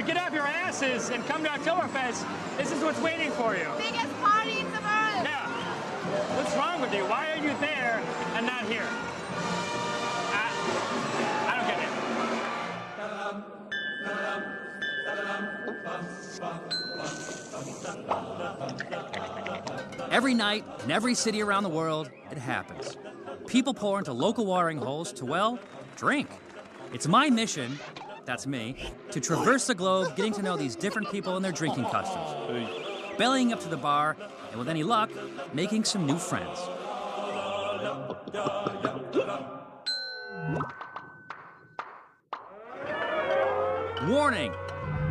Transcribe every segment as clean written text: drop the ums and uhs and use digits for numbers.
would get off your asses and come to Oktoberfest, this is what's waiting for you. Biggest party in the world. Yeah. What's wrong with you? Why are you there and not here? I don't get it. Every night, in every city around the world, it happens. People pour into local watering holes to, well, drink. It's my mission, that's me, to traverse the globe, getting to know these different people and their drinking customs. Bellying up to the bar, and with any luck, making some new friends. Warning,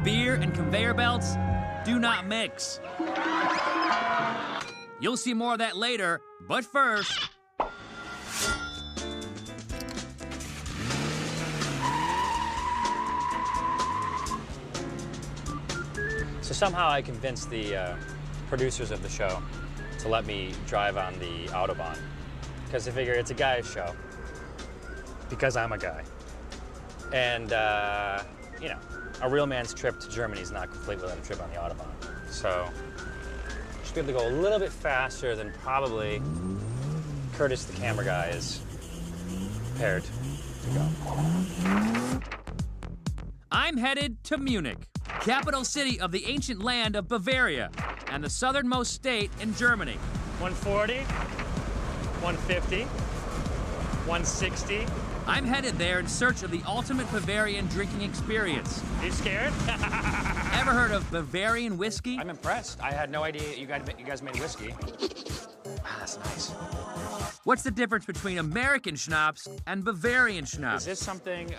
beer and conveyor belts do not mix. You'll see more of that later, but first... So somehow I convinced the producers of the show to let me drive on the Autobahn. Because I figure it's a guy's show. Because I'm a guy. And, you know, a real man's trip to Germany is not complete without a trip on the Autobahn. So, should be able to go a little bit faster than probably Curtis, the camera guy, is prepared to go. I'm headed to Munich, capital city of the ancient land of Bavaria and the southernmost state in Germany. 140, 150, 160. I'm headed there in search of the ultimate Bavarian drinking experience. Are you scared? Ever heard of Bavarian whiskey? I'm impressed. I had no idea you guys made whiskey. Ah, that's nice. What's the difference between American schnapps and Bavarian schnapps? Is this something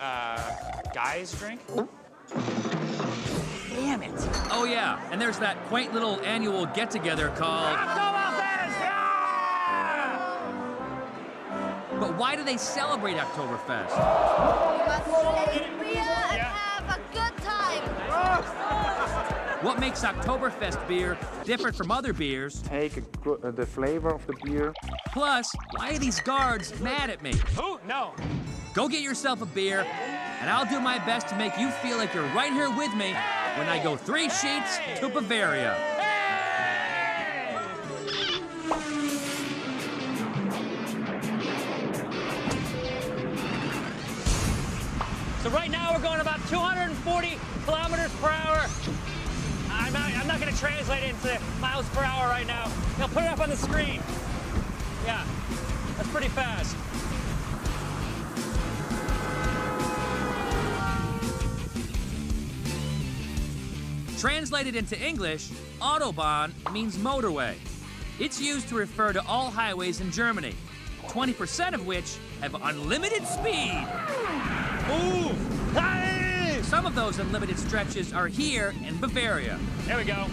guys drink? Damn it. Oh yeah, and there's that quaint little annual get-together called... Oktoberfest! Yeah! But why do they celebrate Oktoberfest? You must drink beer and have a good time. What makes Oktoberfest beer different from other beers? Take the flavor of the beer. Plus, why are these guards mad at me? Who? No. Go get yourself a beer, and I'll do my best to make you feel like you're right here with me when I go 3 sheets to Bavaria. So right now we're going about 240 kilometers per hour. I'm not going to translate it into miles per hour right now. I'll put it up on the screen. Yeah, that's pretty fast. Translated into English, Autobahn means motorway. It's used to refer to all highways in Germany, 20% of which have unlimited speed. Ooh! Hey! Some of those unlimited stretches are here in Bavaria. There we go.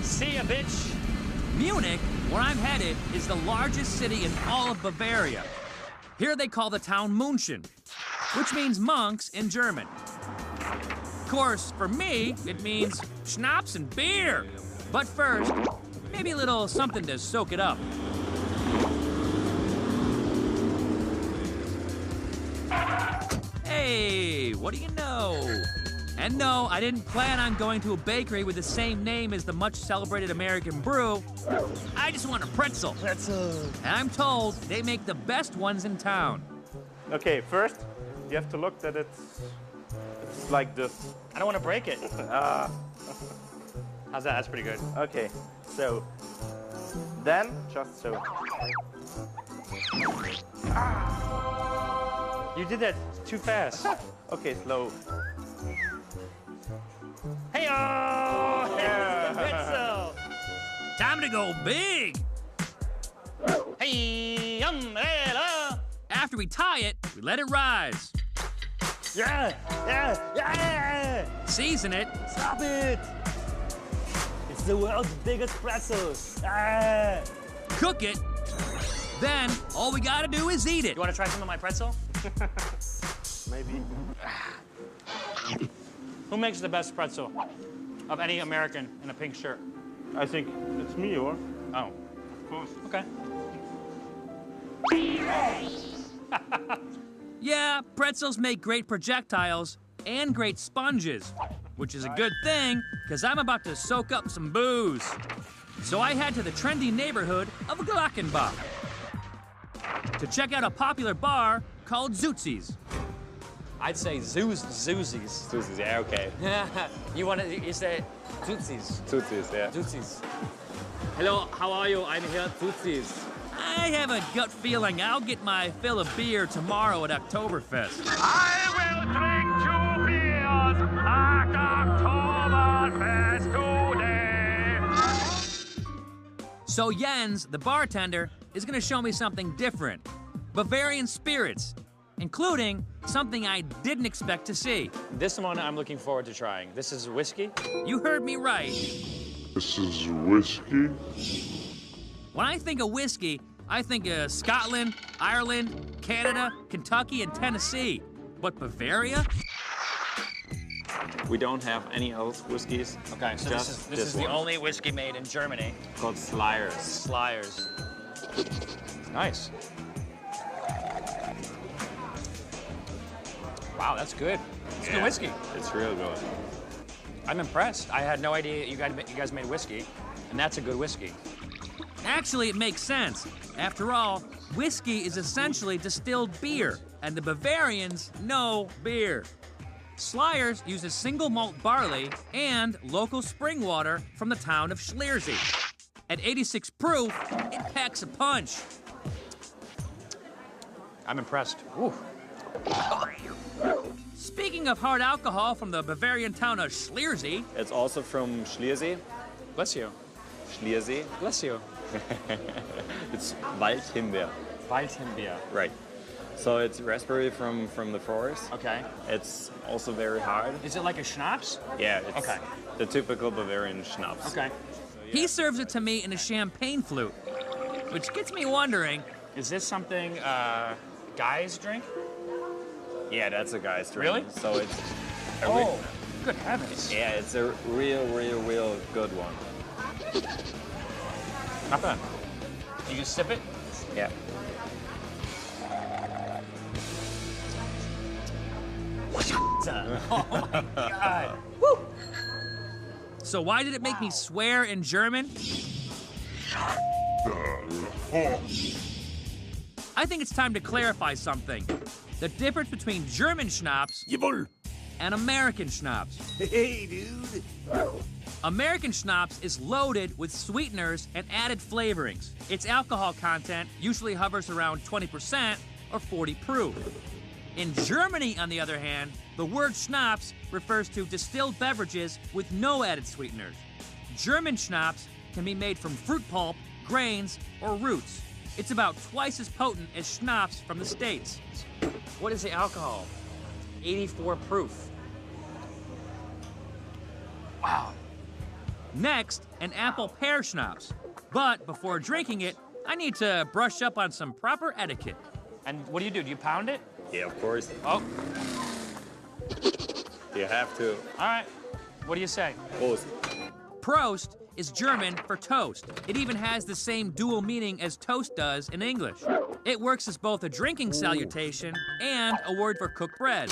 See ya, bitch. Munich, where I'm headed, is the largest city in all of Bavaria. Here they call the town München, which means monks in German. Of course, for me, it means schnapps and beer. But first, maybe a little something to soak it up. Hey, what do you know? And no, I didn't plan on going to a bakery with the same name as the much-celebrated American brew. I just want a pretzel. Pretzel. And I'm told they make the best ones in town. Okay, first, you have to look that it's like this. I don't want to break it. How's that? That's pretty good. Okay, so then just so. You did that too fast. Okay, slow. Hey-oh! Here's the pretzel. Time to go big. Hey, umbrella. After we tie it, we let it rise. Yeah, yeah, yeah. Season it. Stop it. It's the world's biggest pretzels. Ah. Cook it. Then, all we gotta do is eat it. You want to try some of my pretzel? Maybe. Who makes the best pretzel of any American in a pink shirt? I think it's me, or? Oh. Of course. Okay. Yeah, pretzels make great projectiles and great sponges. which is a good thing, because I'm about to soak up some booze. So I head to the trendy neighborhood of Glockenbach to check out a popular bar called Zootsies. I'd say Zoozies. Tootsies, yeah, okay. You say Tootsies. Tootsies, yeah. Tootsies. Hello, how are you? I'm here, Tootsies. I have a gut feeling I'll get my fill of beer tomorrow at Oktoberfest. I will drink 2 beers at Oktoberfest today. So Jens, the bartender, is gonna show me something different. Bavarian spirits, including something I didn't expect to see. This one I'm looking forward to trying. This is whiskey. You heard me right. This is whiskey. When I think of whiskey, I think of Scotland, Ireland, Canada, Kentucky, and Tennessee. But Bavaria? We don't have any else whiskeys. Okay, so Just this is the one. only whiskey made in Germany. Called Slyers. Slyers. Nice. Wow, that's good. It's good whiskey. It's real good. I'm impressed. I had no idea you guys made whiskey, and that's a good whiskey. Actually, it makes sense. After all, whiskey is essentially distilled beer, and the Bavarians know beer. Slyers uses single malt barley and local spring water from the town of Schliersee. At 86 proof, it packs a punch. I'm impressed. Ooh. Speaking of hard alcohol from the Bavarian town of Schliersee, It's also from Schliersee. Bless you. Schliersee. Bless you. It's Waldhimbeer. Waldhimbeer. Right. So it's raspberry from the forest. Okay. It's also very hard. Is it like a schnapps? Yeah, it's Okay. the typical Bavarian schnapps. Okay. he serves it to me in a champagne flute, which gets me wondering, Is this something guys drink? Yeah, that's a guy's drink. Really? So it's a Oh, good heavens. yeah, it's a real good one. Not bad. You just sip it? Yeah. Oh my God. so why did it make me swear in German? I think it's time to clarify something. The difference between German schnapps and American schnapps. Hey, dude. American schnapps is loaded with sweeteners and added flavorings. Its alcohol content usually hovers around 20% or 40 proof. In Germany, on the other hand, the word schnapps refers to distilled beverages with no added sweeteners. German schnapps can be made from fruit pulp, grains, or roots. It's about twice as potent as schnapps from the States. What is the alcohol? 84 proof. Wow. Next, an apple pear schnapps. But before drinking it, I need to brush up on some proper etiquette. And what do? Do you pound it? Yeah, of course. Oh, You have to. all right. What do you say? Prost. Prost is German for toast. It even has the same dual meaning as toast does in English. It works as both a drinking salutation and a word for cooked bread.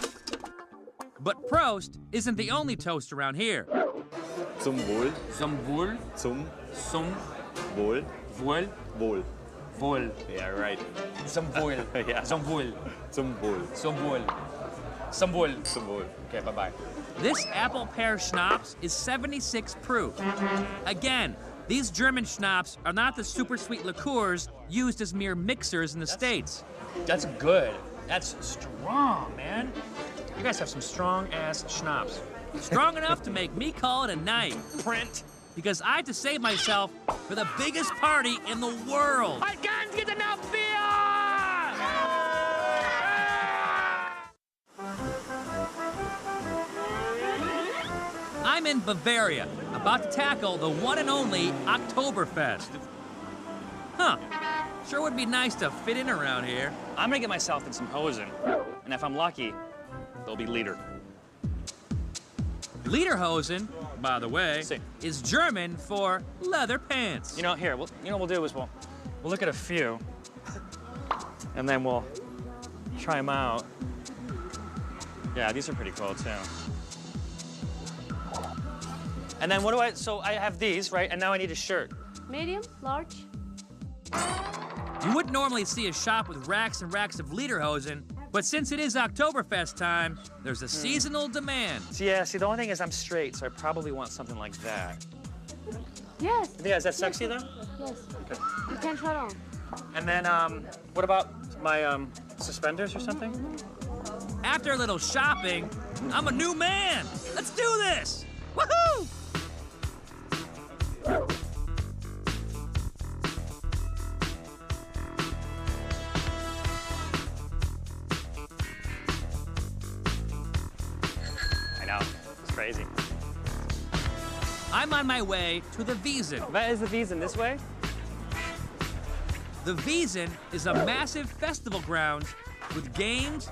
But Prost isn't the only toast around here. Zum Wohl. Zum Wohl. Zum Zum Wohl. Wohl. Wohl. Wohl. Yeah, right. Zum Wohl. Yeah. Zum Wohl. Zum Wohl. Zum Wohl. Zum Wohl. Zum Wohl. Okay, bye-bye. This apple pear schnapps is 76 proof. Again, these German schnapps are not the super sweet liqueurs used as mere mixers in the States. That's good. That's strong, man. You guys have some strong-ass schnapps. Strong enough to make me call it a night. Print. Because I had to save myself for the biggest party in the world. I can't get enough beer! I'm in Bavaria, about to tackle the one and only Oktoberfest. Huh, sure would be nice to fit in around here. I'm gonna get myself in some hosen, and if I'm lucky, they'll be leder. Lederhosen, by the way, See. is German for leather pants. You know, here, you know what we'll do is we'll look at a few, and then we'll try them out. Yeah, these are pretty cool too. And then what do I, so I have these, right? And now I need a shirt. Medium, large. You wouldn't normally see a shop with racks and racks of lederhosen, but since it is Oktoberfest time, there's a seasonal demand. Yeah, see, the only thing is I'm straight, so I probably want something like that. Yes. Yeah, is that sexy though? Yes. Okay. You can try on. And then, what about my suspenders or something? After a little shopping, I'm a new man. Let's do this. Woohoo! I know, it's crazy. I'm on my way to the Wiesn. That is the Wiesn this way? The Wiesn is a massive festival ground with games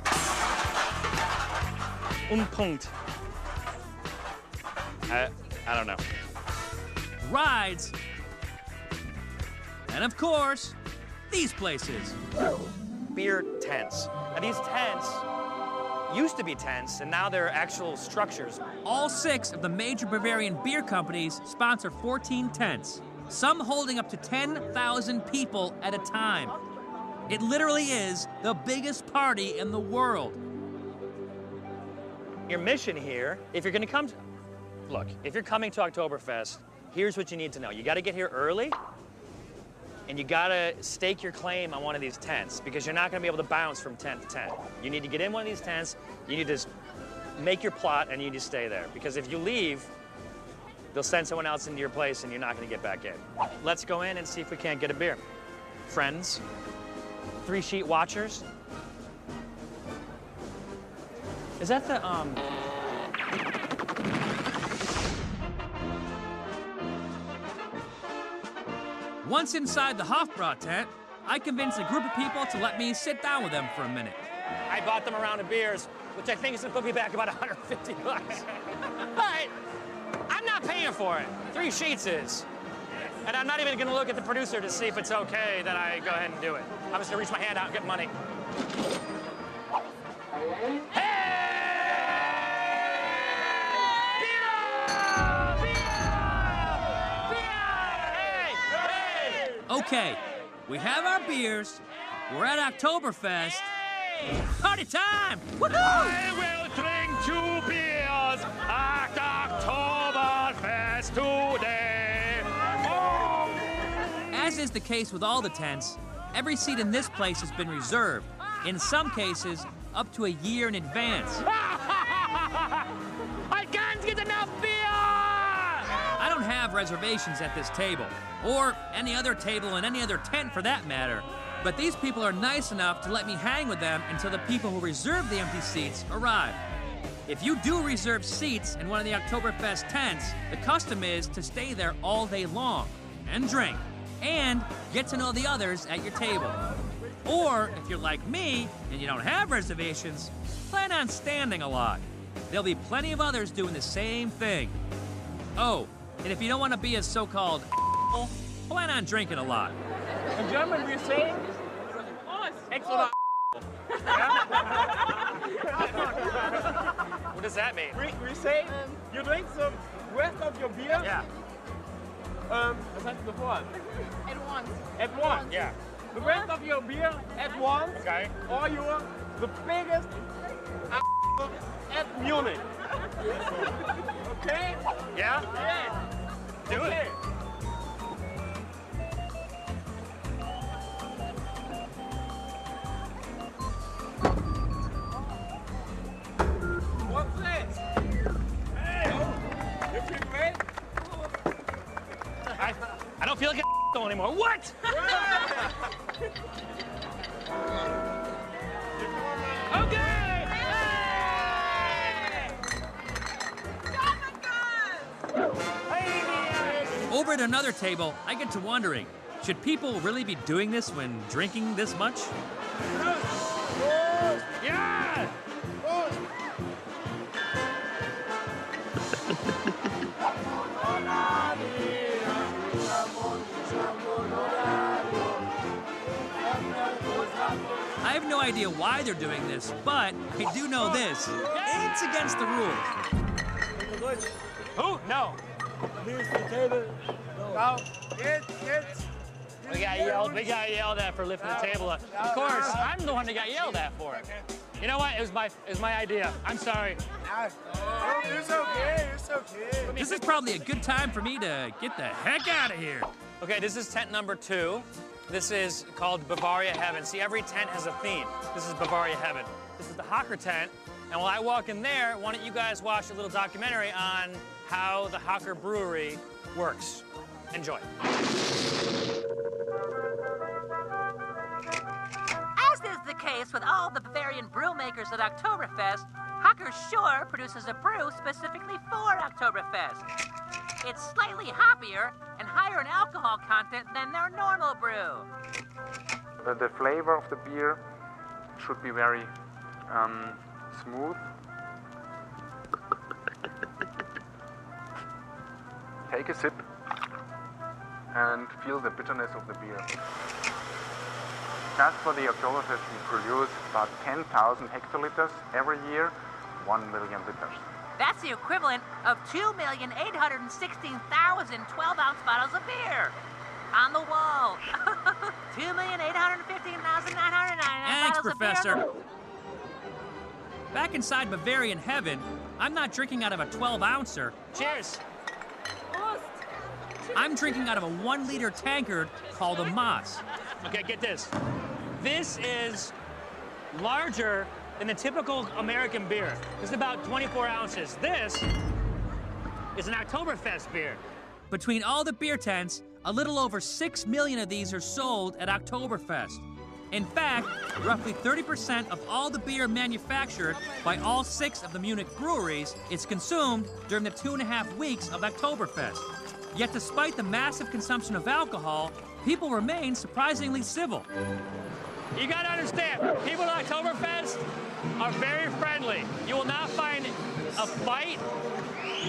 Punkt. I don't know. rides, and of course, these places. Beer tents. Now these tents used to be tents, and now they're actual structures. All 6 of the major Bavarian beer companies sponsor 14 tents, some holding up to 10,000 people at a time. It literally is the biggest party in the world. Your mission here, if you're gonna come, look, if you're coming to Oktoberfest, here's what you need to know. You gotta get here early, and you gotta stake your claim on one of these tents, because you're not gonna be able to bounce from tent to tent. You need to get in one of these tents, you need to make your plot, and you need to stay there. Because if you leave, they'll send someone else into your place, and you're not gonna get back in. Let's go in and see if we can't get a beer. Friends, 3-sheet watchers. Is that the, Once inside the Hofbrau tent, I convinced a group of people to let me sit down with them for a minute. I bought them a round of beers, which I think is gonna put me back about 150 bucks. But I'm not paying for it. 3 sheets is. And I'm not even gonna look at the producer to see if it's okay that I go ahead and do it. I'm just gonna reach my hand out and get money. Hey! Okay, we have our beers, we're at Oktoberfest. Party time! Woohoo! I will drink 2 beers at Oktoberfest today. Oh! As is the case with all the tents, every seat in this place has been reserved, in some cases, up to a year in advance. I can't get enough beer! I don't have reservations at this table, or any other table in any other tent for that matter, but these people are nice enough to let me hang with them until the people who reserve the empty seats arrive. If you do reserve seats in one of the Oktoberfest tents, the custom is to stay there all day long and drink, and get to know the others at your table. Or, if you're like me and you don't have reservations, plan on standing a lot. There'll be plenty of others doing the same thing. Oh, and if you don't want to be a so-called plan on drinking a lot. In German we say, extra. What does that mean? We say, you drink the rest of your beer. Yeah. Was heißt bevor? At once. At once. Yeah. The rest of your beer at once. Okay. Or you're the biggest at Munich. Okay? Yeah? Yeah. Do Okay. it. What's this? Hey! You feel great? I don't feel like a anymore. What? Okay! Over at another table, I get to wondering, should people really be doing this when drinking this much? Yeah! I have no idea why they're doing this, but I do know this. It's against the rules. Who? No. Please, the table. No. We got yelled at for lifting the table up. Of course, I'm the one that got yelled at for it. You know what? It was my idea. I'm sorry. It's okay. It's okay. This is probably a good time for me to get the heck out of here. Okay, this is tent number 2. This is called Bavaria Heaven. See, every tent has a theme. This is Bavaria Heaven. This is the Hocker tent. And while I walk in there, why don't you guys watch a little documentary on how the Hocker Brewery works. Enjoy. As is the case with all the Bavarian brew makers at Oktoberfest, Hocker sure produces a brew specifically for Oktoberfest. It's slightly hoppier and higher in alcohol content than their normal brew. The flavor of the beer should be very smooth. Take a sip and feel the bitterness of the beer. Just for the Oktoberfest, we produce about 10,000 hectoliters every year, 1 million liters. That's the equivalent of 2,816,000 12-ounce bottles of beer. On the wall. 2,815,999 Thanks, bottles Professor. of beer. Back inside Bavarian Heaven, I'm not drinking out of a 12-ouncer. Cheers. I'm drinking out of a 1-liter tankard called a Maas. Okay, get this. This is larger than the typical American beer. This is about 24 ounces. This is an Oktoberfest beer. Between all the beer tents, a little over 6 million of these are sold at Oktoberfest. In fact, roughly 30% of all the beer manufactured by all 6 of the Munich breweries is consumed during the 2.5 weeks of Oktoberfest. Yet despite the massive consumption of alcohol, people remain surprisingly civil. You gotta understand, people at Oktoberfest are very friendly. You will not find a fight.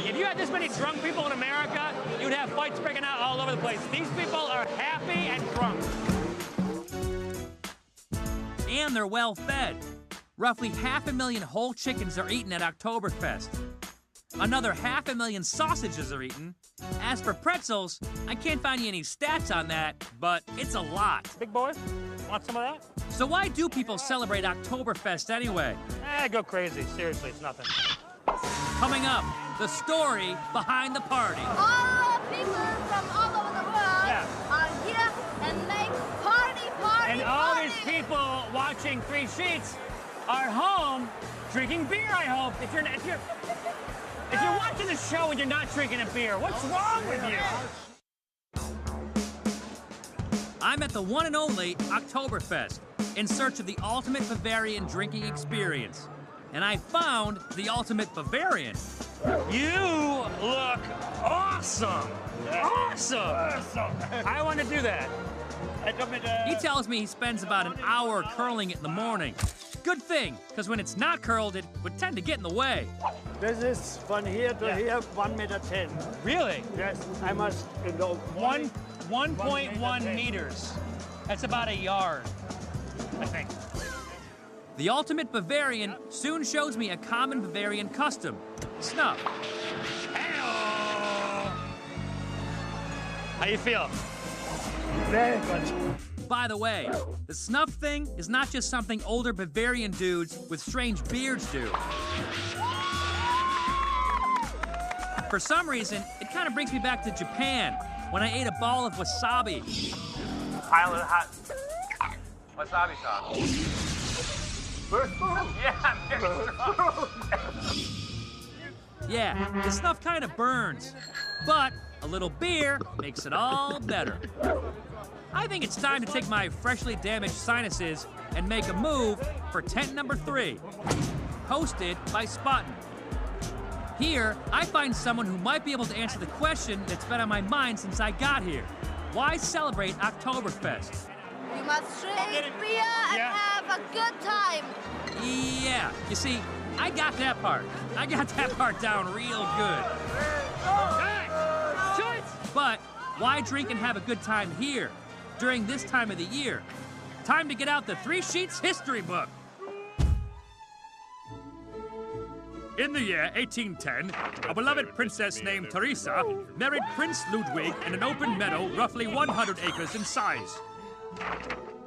If you had this many drunk people in America, you'd have fights breaking out all over the place. These people are happy and drunk. And they're well fed. Roughly 500,000 whole chickens are eaten at Oktoberfest. Another 500,000 sausages are eaten. As for pretzels, I can't find you any stats on that, but it's a lot. Big boy, want some of that? So why do people celebrate Oktoberfest anyway? Go crazy. Seriously, it's nothing. Coming up, the story behind the party. All people from all over the world are here and make party. And all these people watching 3 Sheets are home drinking beer, I hope. If you're watching the show and you're not drinking a beer, what's wrong with you? I'm at the one and only Oktoberfest in search of the ultimate Bavarian drinking experience. And I found the ultimate Bavarian. You look awesome. Awesome. I want to do that. He tells me he spends about an hour curling it in the morning. Good thing, because when it's not curled, it would tend to get in the way. This is from here to here, 1.10 meters. Really? Yes, I must go. 1.1 meters. That's about a yard, I think. The ultimate Bavarian soon shows me a common Bavarian custom, snuff. Hello. How you feel? Very good. By the way, the snuff thing is not just something older Bavarian dudes with strange beards do. For some reason, it kind of brings me back to Japan, when I ate a ball of wasabi. Pile of hot wasabi sauce. Yeah, very strong. Yeah, the snuff kind of burns, but a little beer makes it all better. I think it's time to take my freshly damaged sinuses and make a move for tent number 3, hosted by Spaten. Here, I find someone who might be able to answer the question that's been on my mind since I got here. Why celebrate Oktoberfest? You must drink beer and have a good time. Yeah, you see, I got that part. I got that part down real good. But why drink and have a good time here during this time of the year? Time to get out the 3 Sheets history book. In the year 1810, a beloved princess named Teresa married Prince Ludwig in an open meadow roughly 100 acres in size.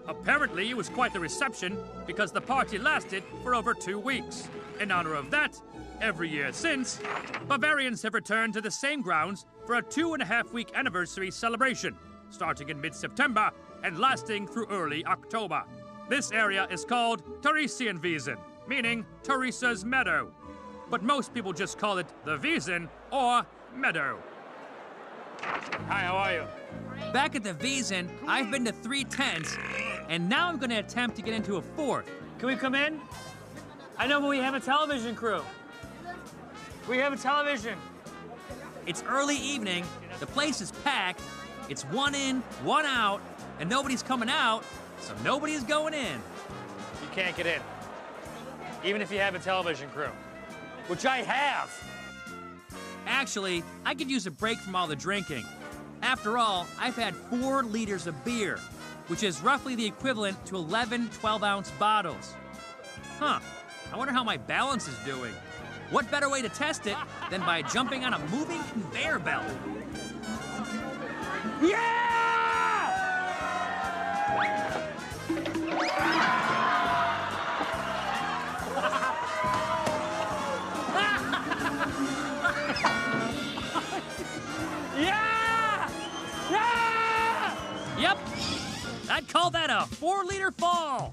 Apparently, it was quite the reception because the party lasted for over 2 weeks. In honor of that, every year since, Bavarians have returned to the same grounds for a 2.5-week anniversary celebration, starting in mid-September and lasting through early October. This area is called Theresienwiesen, meaning Teresa's Meadow. But most people just call it the Wiesen or Meadow. Hi, how are you? Back at the Wiesen, I've been to 3 tents, and now I'm going to attempt to get into a 4th. Can we come in? I know, but we have a television crew. We have a television. It's early evening, the place is packed, it's 1 in, 1 out, and nobody's coming out, so nobody's going in. You can't get in, even if you have a television crew, which I have. Actually, I could use a break from all the drinking. After all, I've had 4 liters of beer, which is roughly the equivalent to 11 12-ounce bottles. Huh, I wonder how my balance is doing. What better way to test it than by jumping on a moving conveyor belt? Yeah! Yep, I'd call that a 4-liter fall.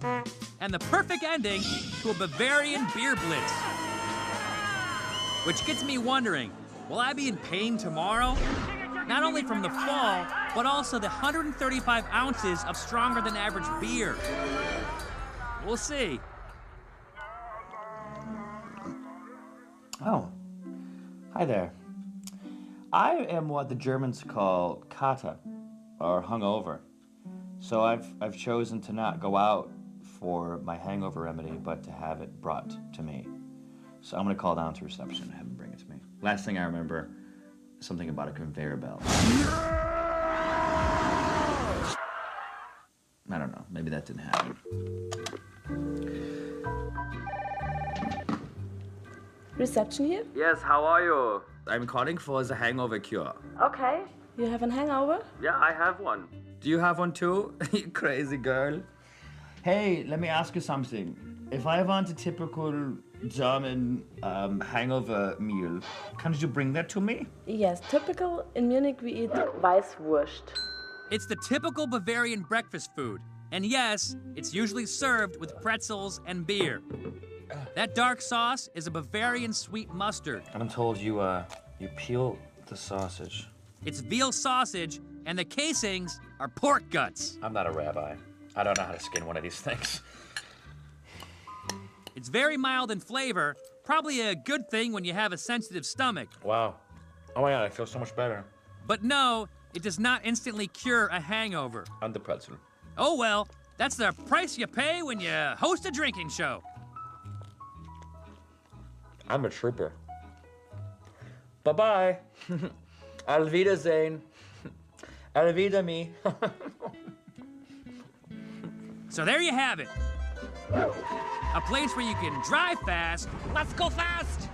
And the perfect ending to a Bavarian beer blitz. Which gets me wondering, will I be in pain tomorrow? Not only from the fall, but also the 135 ounces of stronger than average beer. We'll see. Oh, hi there. I am what the Germans call kata, or hungover. So I've chosen to not go out for my hangover remedy, but to have it brought to me. So I'm gonna call down to reception and have them bring it to me. Last thing I remember, something about a conveyor belt. I don't know, maybe that didn't happen. Reception here? Yes, how are you? I'm calling for the hangover cure. Okay. You have an hangover? Yeah, I have one. Do you have one too? You crazy girl. Hey, let me ask you something. If I want a typical German hangover meal, can't you bring that to me? Yes, typical. In Munich we eat Weißwurst. It's the typical Bavarian breakfast food. And yes, it's usually served with pretzels and beer. That dark sauce is a Bavarian sweet mustard. I'm told you peel the sausage. It's veal sausage, and the casings are pork guts. I'm not a rabbi. I don't know how to skin one of these things. It's very mild in flavor, probably a good thing when you have a sensitive stomach. Wow. Oh my God, I feel so much better. But no, it does not instantly cure a hangover. And the pretzel. Oh well, that's the price you pay when you host a drinking show. I'm a trooper. Bye-bye. Auf Wiedersehen. Auf Wiedersehen. So there you have it. A place where you can drive fast. Let's go fast!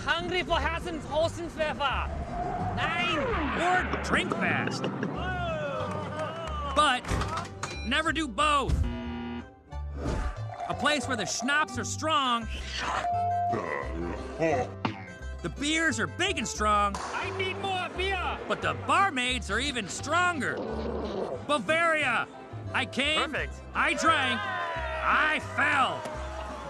Hungry for Hasenpfeffer! Nein! Or drink fast. But never do both. A place where the schnapps are strong. The beers are big and strong. I need more beer! But the barmaids are even stronger. Bavaria! I came, Perfect. I drank, I fell.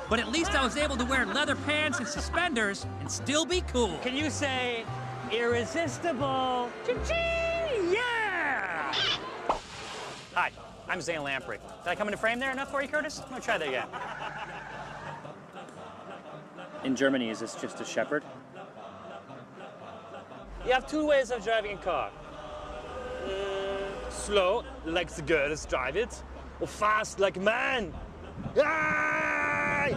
But at least I was able to wear leather pants and suspenders and still be cool. Can you say irresistible? Cha-ching! Yeah! Hi, I'm Zane Lamprey. Did I come into frame there enough for you, Curtis? I'm gonna try that again. In Germany, is this just a shepherd? You have 2 ways of driving a car. Slow, like the girls drive it, or fast, like a man. Ah!